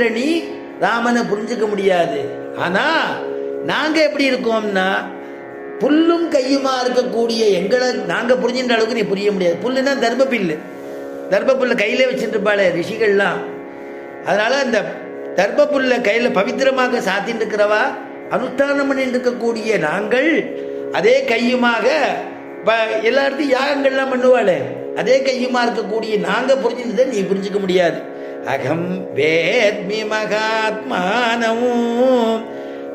நீ ராமனை புரிஞ்சுக்க முடியாது. ஆனா நாங்க எப்படி இருக்கோம்னா, புல்லும் கையுமா இருக்கக்கூடிய எங்களை நாங்க புரிஞ்சுன்ற அளவுக்கு நீ புரிய முடியாது. புல்லுன்னா தர்பப்புல்லு, தர்பப்புல்ல கையில வச்சுட்டு இருப்பாளே ரிஷிகள்லாம். அதனால அந்த தர்பப்புல்ல கையில பவித்திரமாக சாத்தின்னு இருக்கிறவா, அனுஷ்டானம் பண்ணிட்டு இருக்கக்கூடிய நாங்கள் அதே கையுமாக எல்லா இடத்தையும் யாகங்கள்லாம் பண்ணுவாளே, அதே கையுமா இருக்கக்கூடிய நாங்க புரிஞ்சுன்றதை நீ புரிஞ்சுக்க முடியாது. அகம் வேத்மி மகாத்மானமும்.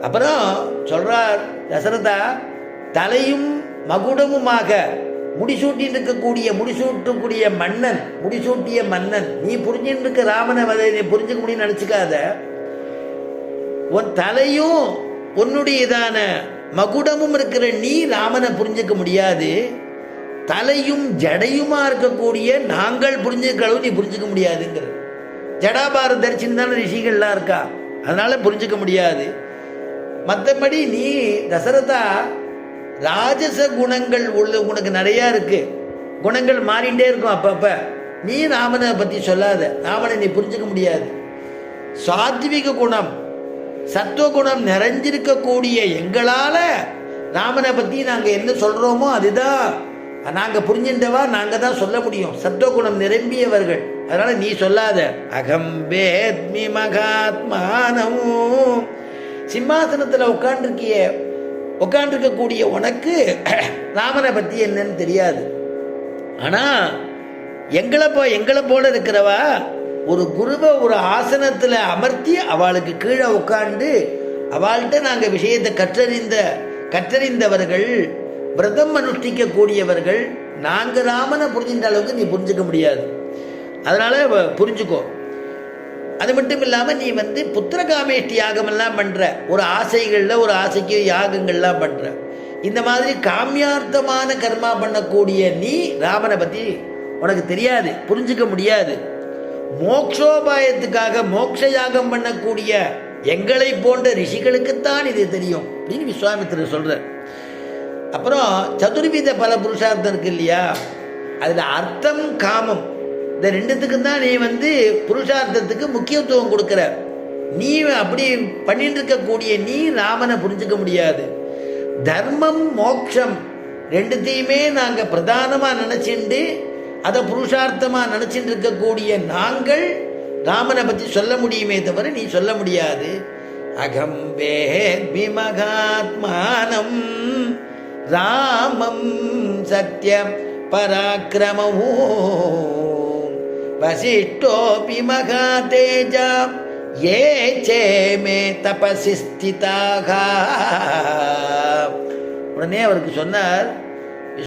அப்புறம் சொல்றார் தசரதா, தலையும் மகுடமுமாக முடிசூட்டின்னு இருக்கக்கூடிய முடிசூட்டக்கூடிய மன்னன், முடிசூட்டிய மன்னன் நீ புரிஞ்சுட்டு இருக்க ராமனை நீ புரிஞ்சுக்க முடியும்னு நினைச்சுக்காத. உன் தலையும் உன்னுடையதான மகுடமும் இருக்கிற நீ ராமனை புரிஞ்சுக்க முடியாது. தலையும் ஜடையுமா இருக்கக்கூடிய நாங்கள் புரிஞ்சுக்க அளவு நீ புரிஞ்சுக்க முடியாதுங்கிற. ஜடாபாரம் தரிசின்னு தானே ரிஷிகள்லாம் இருக்கா, அதனால புரிஞ்சுக்க முடியாது. மற்றபடி நீ தசரதா ராஜச குணங்கள் உனக்கு நிறையா இருக்கு, குணங்கள் மாறிண்டே இருக்கும் அப்பப்ப. நீ ராமனை பற்றி சொல்லாத, ராமனை நீ புரிஞ்சுக்க முடியாது. சாத்விக குணம் சத்துவகுணம் நிறைஞ்சிருக்கக்கூடிய எங்களால் ராமனை பற்றி நாங்கள் என்ன சொல்கிறோமோ அதுதான் நாங்கள் புரிஞ்சின்றவா, நாங்கள் தான் சொல்ல முடியும். சத்துவகுணம் நிரம்பியவர்கள், அதனால நீ சொல்லாத. அகம் வேத்மி மகாத்மானமும். சிம்மாசனத்தில் உட்காண்டிருக்கக்கூடிய உனக்கு ராமனை பற்றி என்னன்னு தெரியாது. ஆனால் எங்களை போல இருக்கிறவா ஒரு குருவை ஒரு ஆசனத்தில் அமர்த்தி அவளுக்கு கீழே உட்காண்டு அவள்கிட்ட நாங்கள் விஷயத்தை கற்றறிந்தவர்கள், விரதம் அனுஷ்டிக்கக்கூடியவர்கள். நாங்கள் ராமனை புரிஞ்சின்ற அளவுக்கு நீ புரிஞ்சுக்க முடியாது. அதனால புரிஞ்சுக்கோ. அது மட்டும் இல்லாமல் நீ புத்திரகாமேஷ்டி யாகமெல்லாம் பண்ணுற, ஒரு ஆசைகளில் ஒரு ஆசைக்கு யாகங்கள்லாம் பண்ணுற. இந்த மாதிரி காமியார்த்தமான கர்மா பண்ணக்கூடிய நீ ராமனை பற்றி உனக்கு தெரியாது, புரிஞ்சுக்க முடியாது. மோக்ஷோபாயத்துக்காக மோட்ச யாகம் பண்ணக்கூடிய எங்களை போன்ற ரிஷிகளுக்குத்தான் இது தெரியும் அப்படின்னு விஸ்வாமித்திரர் சொல்கிறார். அப்புறம் சதுர்வித பல புருஷார்த்தம் இருக்கு இல்லையா, அதில் அர்த்தம் காமம் இந்த ரெண்டுத்துக்கும் தான் நீ புருஷார்த்தத்துக்கு முக்கியத்துவம் கொடுக்குற. நீ அப்படி பண்ணிட்டு இருக்கக்கூடிய நீ ராமனை புரிஞ்சுக்க முடியாது. தர்மம் மோட்சம் ரெண்டுத்தையுமே நாங்கள் பிரதானமாக நினச்சிண்டு அதை புருஷார்த்தமாக நினச்சிட்டு இருக்கக்கூடிய நாங்கள் ராமனை பற்றி சொல்ல முடியுமே தவிர நீ சொல்ல முடியாது. அகம் வேத்மி மகாத்மானம் ராமம் சத்யம் பராக்கிரமமோ வசிஷ்டோபி மகாதேஜா ஏ சேமே தபசி ஸ்திதாக. உடனே அவருக்கு சொன்னார்,